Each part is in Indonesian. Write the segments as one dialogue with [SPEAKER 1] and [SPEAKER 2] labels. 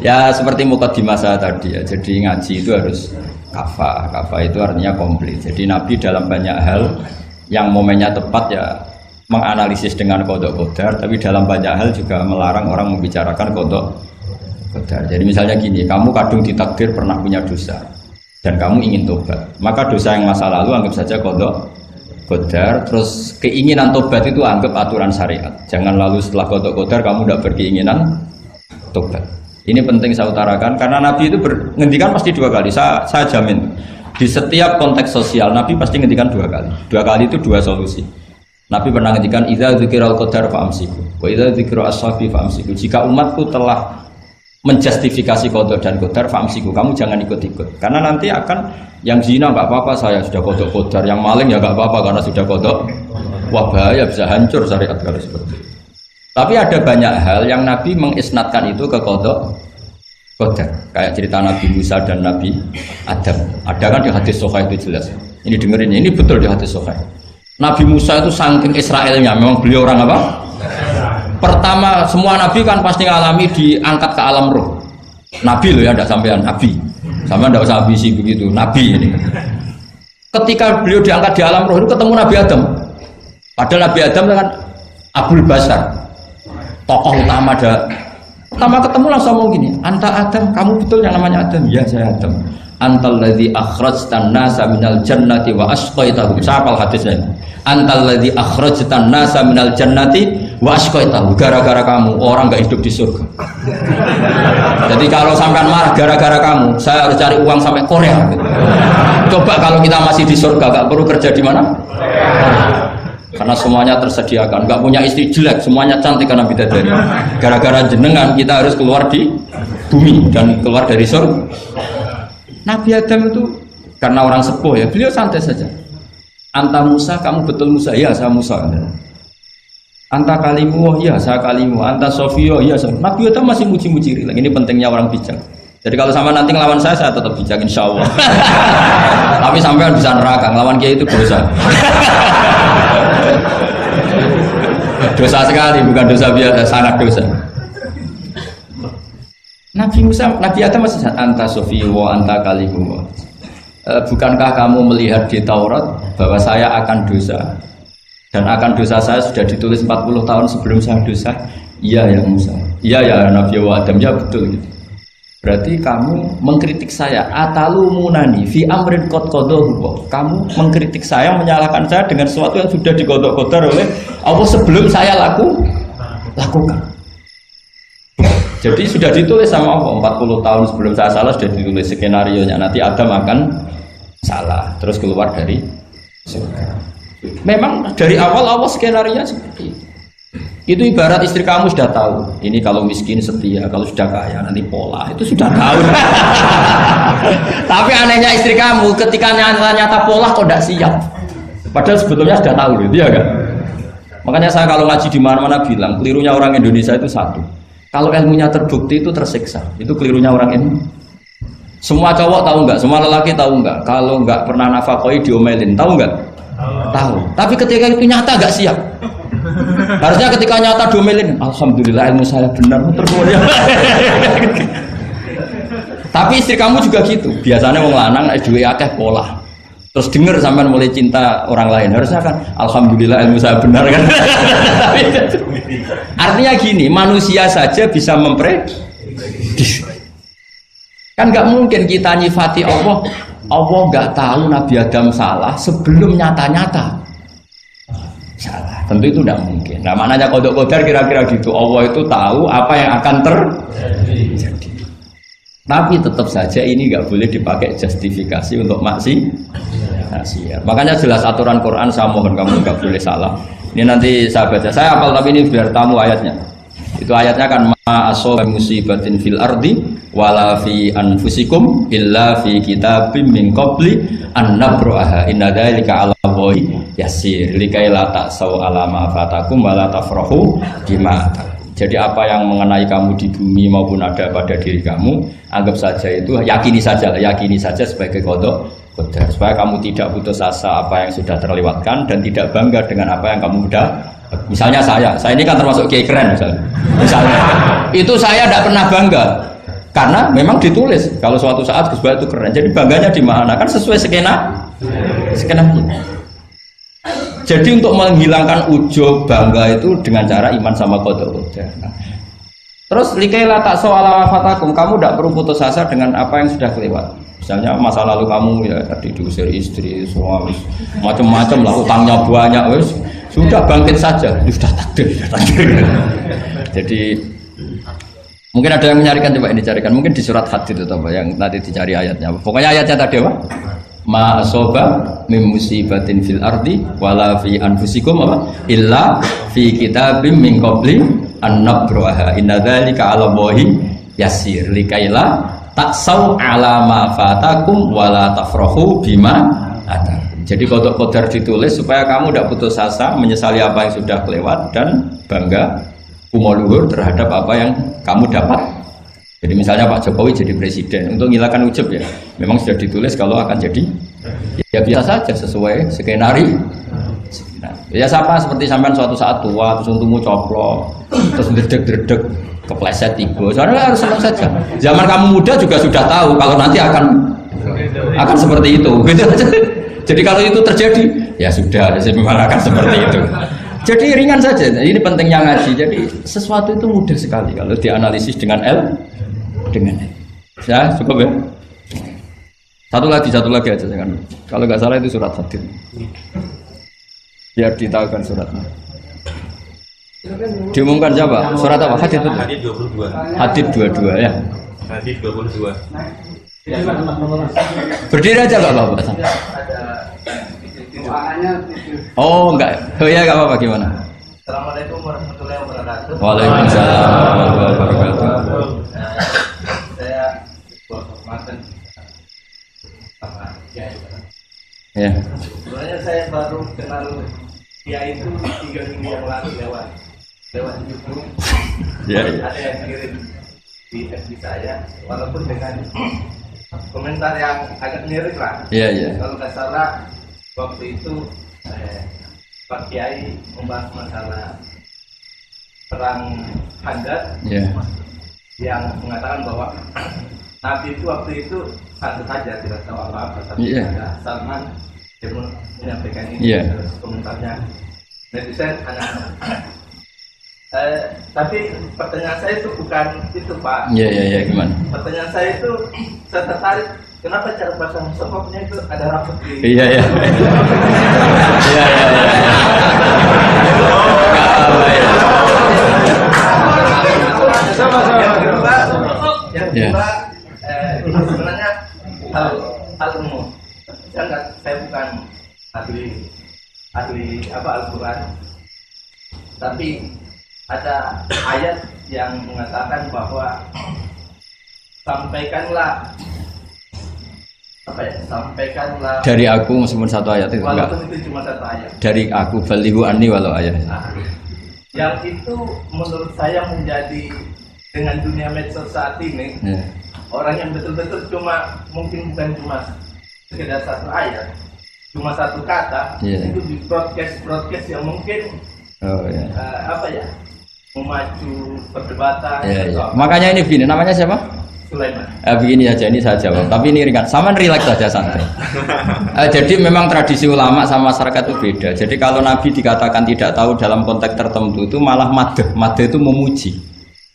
[SPEAKER 1] Ya seperti mukadimah saya tadi ya. Jadi ngaji itu harus kafah. Kafah itu artinya komplit. Jadi Nabi dalam banyak hal yang momennya tepat ya menganalisis dengan kodok kodar, tapi dalam banyak hal juga melarang orang membicarakan kodok kodar. Jadi misalnya gini, kamu kadung ditakdir pernah punya dosa dan kamu ingin tobat, maka dosa yang masa lalu anggap saja kodok kodar. Terus keinginan tobat itu anggap aturan syariat. Jangan lalu setelah kodok kodar kamu tidak berkeinginan tobat. Ini penting saya utarakan karena Nabi itu ngendikan pasti dua kali. Saya jamin di setiap konteks sosial Nabi pasti ngendikan dua kali. Dua kali itu dua solusi. Nabi pernah ngendikan idza dzikiral qadar fa'amsiku wa idza dzikra ashabi fa'amsiku. Jika umatku telah menjustifikasi qadar dan qadar fa'amsiku, kamu jangan ikut-ikut. Karena nanti akan yang zina enggak apa-apa, saya sudah qadar qadar, yang maling ya enggak apa-apa karena sudah qadar. Wah bahaya, bisa hancur syariat kalau seperti itu. Tapi ada banyak hal yang Nabi mengisnadkan itu ke qadar qadar. Kayak cerita Nabi Musa dan Nabi Adam. Ada kan di hadis Sahih itu jelas. Ini dengerin, ini betul di hadis Sahih. Nabi Musa itu saking Israelnya, memang beliau orang apa? Pertama, semua Nabi kan pasti ngalami diangkat ke alam roh. Nabi loh ya, tidak sampean Nabi. Sama tidak usah ambisi begitu, Nabi ini. Ketika beliau diangkat di alam roh itu ketemu Nabi Adam. Padahal Nabi Adam kan Abul Basar, tokoh utama ada. Pertama ketemu langsung ngomong gini, anta Adam, kamu betul yang namanya Adam? Ya saya Adam. Antal ladzi akhrajtan nasa minal jannati wa asqaitahum. Siapa hadisnya? Antal ladzi akhrajtan nasa minal jannati wa asqaitahum. Gara-gara kamu orang enggak hidup di surga. Jadi kalau sampean marah gara-gara kamu, saya harus cari uang sampai Korea. Coba kalau kita masih di surga, enggak perlu kerja di mana? Karena semuanya tersediakan, enggak punya istri jelek, semuanya cantik karena bidadari. Gara-gara jenengan kita harus keluar di bumi dan keluar dari surga. Nabi Adam itu karena orang sepuh ya, beliau santai saja. Anta Musa, kamu betul Musa? Ya, saya Musa. Anta Kalimu, ya saya Kalimu. Anta Sofio, ya saya. Nabi Adam masih muji-muji. Ini pentingnya orang bijak. Jadi kalau sama nanti ngelawan saya tetap bijak insya Allah. Tapi sampai bisa neraka, ngelawan kiai itu dosa. Dosa sekali, bukan dosa biasa, sangat dosa. Nabi Musa, Nabi Adam masih anta sofi wa anta kalimu. Bukankah kamu melihat di Taurat bahwa saya akan dosa dan akan dosa saya sudah ditulis 40 tahun sebelum saya dosa? Iya ya Musa. Iya ya Nabi Adam, ya betul gitu. Berarti kamu mengkritik saya atalumunani fi amrin qad qadahu. Kamu mengkritik saya, menyalahkan saya dengan sesuatu yang sudah digodok-godok oleh Allah sebelum saya lakukan. Jadi sudah ditulis sama Allah 40 tahun sebelum saya salah, sudah ditulis skenario nya nanti Adam akan salah terus keluar dari surga. Memang dari awal Allah skenario nya seperti itu. Itu ibarat istri kamu sudah tahu ini kalau miskin setia, kalau sudah kaya nanti pola, itu sudah tahu. Tapi anehnya istri kamu ketika nyata pola kok tidak siap, padahal sebetulnya sudah tahu gitu ya kan. Makanya saya kalau ngaji di mana-mana bilang kelirunya orang Indonesia itu satu, kalau ilmunya terbukti itu tersiksa, itu kelirunya orang ini. Semua cowok tahu nggak, semua lelaki tahu nggak, kalau nggak pernah nafakoi diomelin, tahu nggak? Tahu. Tapi ketika itu nyata nggak siap. Harusnya ketika nyata diomelin, alhamdulillah ilmu saya benar, terkemudian. Tapi istri kamu juga gitu. Biasanya wong lanang duwe akeh pola. Terus dengar sampean mulai cinta orang lain, harusnya kan alhamdulillah ilmu saya benar kan. Artinya gini, manusia saja bisa memprediksi. Kan nggak mungkin kita nyifati Allah nggak tahu Nabi Adam salah sebelum nyata-nyata salah. Tentu itu tidak mungkin. Nah maknanya kodok kodar kira-kira gitu. Allah itu tahu apa yang akan terjadi. Tapi tetap saja ini nggak boleh dipakai justifikasi untuk maksiat. Makanya jelas aturan Quran, saya mohon kamu nggak boleh salah. Ini nanti saya baca. Saya hafal tapi ini biar tamu ayatnya. Itu ayatnya kan ma asaba musibatin fil ardi wala fi anfusikum illa fi kitabim min qabli an nabraha inna dzalika 'ala Allahi yasir likai la ta'sau 'ala ma fatakum wa la tafrahu bima. Jadi apa yang mengenai kamu di bumi maupun ada pada diri kamu, anggap saja itu yakini saja sebagai kodok qadar, supaya kamu tidak putus asa apa yang sudah terlewatkan dan tidak bangga dengan apa yang kamu sudah. Misalnya saya ini kan termasuk kiai keren misalnya itu saya tidak pernah bangga Karena memang ditulis kalau suatu saat Gus Bahat itu keren. Jadi bangganya di mana? Kan sesuai skenanya. Jadi untuk menghilangkan ujub bangga itu dengan cara iman sama qada qadar. Terus likaila tak soal wafatakum, kamu tidak perlu putus asa dengan apa yang sudah kelewat. Misalnya masa lalu kamu ya tadi diusir istri, suami, macam-macam lah, utangnya banyak, wes sudah bangkit saja, sudah takdir. Jadi mungkin ada yang mencarikan, coba ini carikan, mungkin di surat Hadid itu apa yang nanti dicari ayatnya. Pokoknya ayatnya tadi apa? Ma asoba min musibatin fil ardi wala fi anfusikum apa? Illa fi kitabim min qabli an nabraha. Inna dzalika 'ala Allahi yasir. Likaila taksau ala ma fatakum wala tafrahu bima ada. Jadi kodok kodar ditulis supaya kamu tidak putus asa menyesali apa yang sudah kelewat dan bangga umoluhur terhadap apa yang kamu dapat. Jadi misalnya Pak Jokowi jadi presiden untuk menghilangkan ujub ya, memang sudah ditulis kalau akan jadi ya biasa saja sesuai skenario. Ya sama seperti sampean suatu saat tua terus untungmu coplok terus dredeg-dredeg kepleset tiba. Soalnya harus senang saja. Zaman kamu muda juga sudah tahu kalau nanti akan seperti itu. Gitu. Jadi kalau itu terjadi, ya sudah, memang akan seperti itu. Jadi ringan saja. Ini pentingnya ngaji. Jadi sesuatu itu mudah sekali kalau dianalisis dengan dengan L. Ya cukup ya. Satu lagi aja jangan. Kalau nggak salah itu surat Hadid. Biar ditahukan suratnya. Diumumkan siapa? Surat apa? Hadid itu?
[SPEAKER 2] Hadid 22.
[SPEAKER 1] Hadid 22 ya.
[SPEAKER 2] Hadid 22.
[SPEAKER 1] Berdiri aja Pak Bapak. Oh enggak. Oh ya enggak apa-apa gimana?
[SPEAKER 3] Assalamualaikum warahmatullahi wabarakatuh.
[SPEAKER 1] Waalaikumsalam warahmatullahi wabarakatuh.
[SPEAKER 3] Saya buat kehormatan sama Kiai.
[SPEAKER 1] Ya.
[SPEAKER 3] Sebenarnya saya baru kenal Kiai itu 3 minggu yang lalu lewat YouTube.
[SPEAKER 1] Ya.
[SPEAKER 3] Ada yang kirim di FB saya, walaupun dengan komentar yang agak mirip lah.
[SPEAKER 1] Iya.
[SPEAKER 3] Kalau nggak salah waktu itu Pak Kiai membahas masalah perang Khandaq, yang mengatakan bahwa Nabi itu waktu itu santai saja, tidak tahu apa-apa, tapi ada Salman yang menyampaikan ini. Terus komentarnya netizen anak-anak. Tapi pertanyaan saya itu bukan itu Pak.
[SPEAKER 1] Iya gimana?
[SPEAKER 3] Pertanyaan saya itu saya tertarik. Kenapa cara bahasa sokoknya itu ada rapet di?
[SPEAKER 1] Iya.
[SPEAKER 3] Yang kedua, ini sebenarnya hal umum. Saya bukan ahli apa Al-Quran, tapi ada ayat yang mengatakan bahwa sampaikanlah
[SPEAKER 1] dari aku meskipun satu ayat itu enggak.
[SPEAKER 3] Walaupun itu cuma satu ayat.
[SPEAKER 1] Dari aku balihu anni walau ayat.
[SPEAKER 3] Yang itu menurut saya menjadi dengan dunia medsos saat ini orang yang betul-betul mungkin bukan cuma sekedar satu ayat, cuma satu kata itu di broadcast yang mungkin memacu perdebatan.
[SPEAKER 1] Makanya ini Vini, namanya siapa?
[SPEAKER 3] Sulaiman.
[SPEAKER 1] Begini aja, ini saya jawab. Tapi ini ringan. Sama relax saja santai. Jadi memang tradisi ulama sama masyarakat itu beda. Jadi kalau Nabi dikatakan tidak tahu dalam konteks tertentu itu malah madh. Madh itu memuji.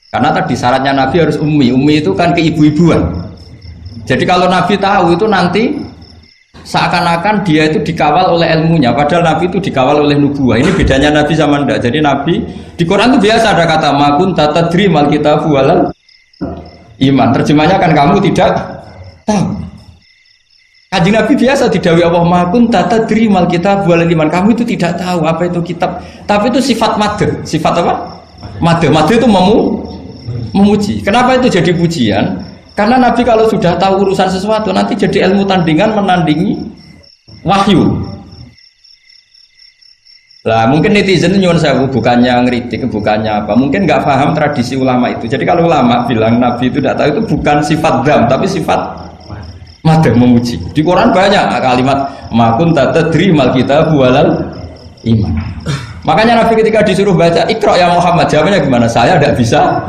[SPEAKER 1] Karena tadi syaratnya Nabi harus ummi. Ummi itu kan keibu-ibuan. Jadi kalau Nabi tahu itu nanti seakan-akan dia itu dikawal oleh ilmunya. Padahal Nabi itu dikawal oleh nubuah. Ini bedanya Nabi sama ndak. Jadi Nabi di Quran itu biasa ada kata makun tatadri mal kitabu walal iman. Terjemahnya kan kamu tidak tahu. Kanjeng Nabi biasa didhawuhi Allah makun tatadri mal kitab wal iman. Kamu itu tidak tahu apa itu kitab. Tapi itu sifat madh. Sifat apa? Madh. Madh itu memuji. Kenapa itu jadi pujian? Karena Nabi kalau sudah tahu urusan sesuatu nanti jadi ilmu tandingan menandingi wahyu. Lah mungkin netizen nyuwun sewu bukannya ngeritik, bukannya apa. Mungkin nggak paham tradisi ulama itu. Jadi kalau ulama bilang Nabi itu tidak tahu itu bukan sifat dzam, tapi sifat madh, memuji. Di Quran banyak kalimat makun tatadri mal kitab walal iman. Makanya Nabi ketika disuruh baca Iqra ya Muhammad, jawabannya gimana? Saya tidak bisa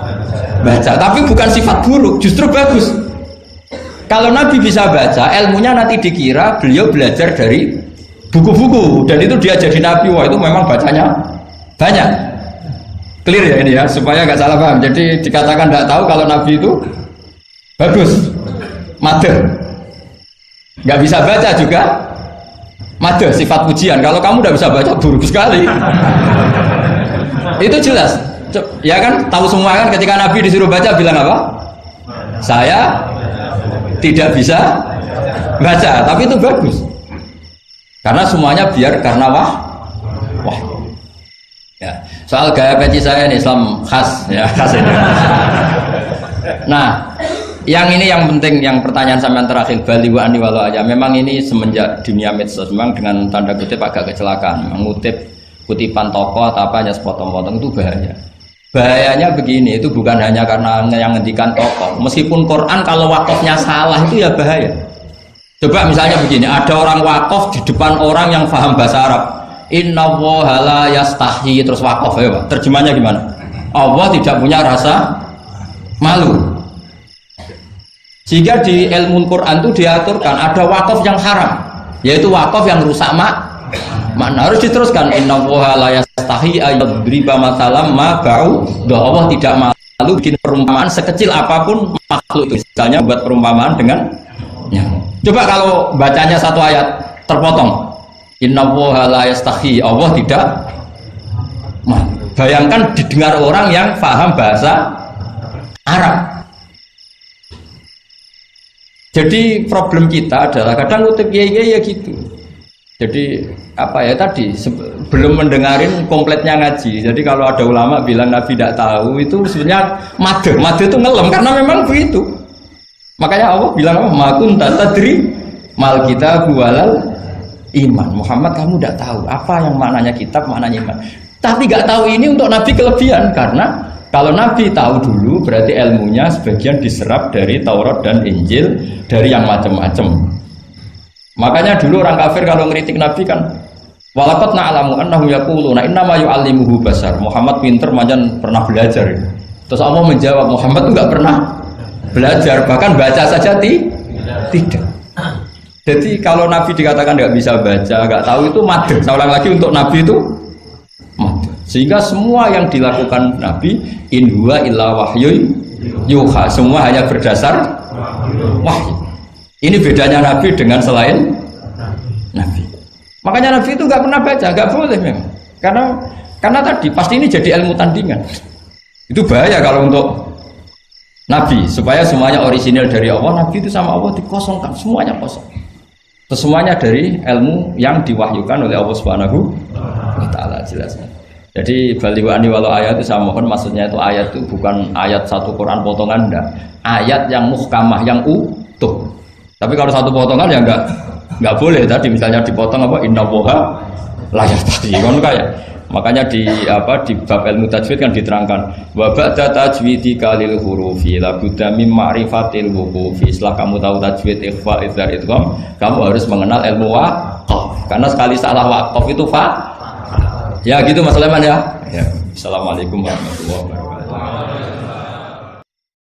[SPEAKER 1] baca. Tapi bukan sifat buruk, justru bagus. Kalau Nabi bisa baca, ilmunya nanti dikira beliau belajar dari buku-buku, dan itu dia jadi Nabi. Wah, itu memang bacanya banyak. Clear ya ini ya, supaya nggak salah paham. Jadi dikatakan tidak tahu kalau Nabi itu bagus, mader. Nggak bisa baca juga mader, sifat pujian. Kalau kamu udah bisa baca, buruk sekali. Itu jelas. Ya kan, tahu semua kan, ketika Nabi disuruh baca bilang apa? Saya tidak bisa baca, tapi itu bagus. Karena semuanya biar karena wah. Ya, soal gaya peci saya ini Islam khas ya, khas ini. Nah, yang ini yang penting, yang pertanyaan sampean terakhir bali wa ani walau aja. Memang ini semenjak dunia medsos memang dengan tanda kutip agak kecelakaan, mengutip kutipan tokoh atau apa hanya sepotong-potong itu bahaya. Bahayanya begini, itu bukan hanya karena yang ngendikan tokoh. Meskipun Quran kalau wakafnya salah itu ya bahaya. Coba misalnya begini, ada orang wakaf di depan orang yang paham bahasa Arab. Inna Allaha la yastahi, terus wakaf ya Pak. Terjemahnya gimana? Allah tidak punya rasa malu. Sehingga di ilmu Quran itu diaturkan ada wakaf yang haram, yaitu wakaf yang rusak makna. Harus diteruskan Inna Allaha la yastahi ayyadriba mathalam ma ba'u. Allah tidak malu bikin perumpamaan sekecil apapun makhluk itu. Misalnya buat perumpamaan dengan nyamuk. Coba kalau bacanya satu ayat terpotong. Inna Allaha la yastahi, Allah tidak malu. Bayangkan didengar orang yang paham bahasa Arab. Jadi problem kita adalah kadang ngutip kiai ya gitu. Jadi apa ya tadi belum mendengarin kompletnya ngaji. Jadi kalau ada ulama bilang Nabi tidak tahu, itu sebenarnya made itu ngelem karena memang begitu. Makanya Allah bilang apa? Ma kunta tadri mal kitab walal iman. Muhammad, kamu tidak tahu apa yang maknanya kitab, maknanya iman. Tapi nggak tahu ini untuk Nabi kelebihan, karena kalau Nabi tahu dulu berarti ilmunya sebagian diserap dari Taurat dan Injil, dari yang macam-macam. Makanya dulu orang kafir kalau ngeritik Nabi kan, walaqad na'lamu annahum yaquluna innama yu'allimuhu basar. Muhammad pinter macam pernah belajar. Terus Allah menjawab, Muhammad itu nggak pernah belajar, bahkan baca saja tidak. Jadi kalau Nabi dikatakan nggak bisa baca, nggak tahu, itu madh. Saya ulang lagi, untuk Nabi itu madh. Sehingga semua yang dilakukan Nabi in huwa illa wahyu yuha, semua hanya berdasar wahyu. Ini bedanya Nabi dengan selain Nabi. Makanya Nabi itu nggak pernah baca, nggak boleh memang. Karena tadi pasti ini jadi ilmu tandingan. Itu bahaya kalau untuk Nabi, supaya semuanya orisinal dari Allah. Nabi itu sama Allah dikosongkan, semuanya kosong. Semuanya dari ilmu yang diwahyukan oleh Allah Subhanahu wa Ta'ala, jelasnya. Jadi bali wa ani walau ayat itu saya mohon, maksudnya itu ayat itu bukan ayat satu Quran potongan, enggak. Ayat yang muhkamah, yang utuh. Tapi kalau satu potongan ya enggak boleh. Tadi misalnya dipotong apa inna Allaha la yastahi, kan kayak. Makanya di bab ilmu tajwid kan diterangkan wa ba'da tajwidika lil hurufi la budda mim ma'rifatil wuqufi. Setelah kamu tahu tajwid, ikhfa, idhar, idgham, kamu harus mengenal ilmu waqaf. Karena sekali salah waqaf itu fa. Ya gitu Mas Leman ya. Assalamualaikum warahmatullahi wabarakatuh.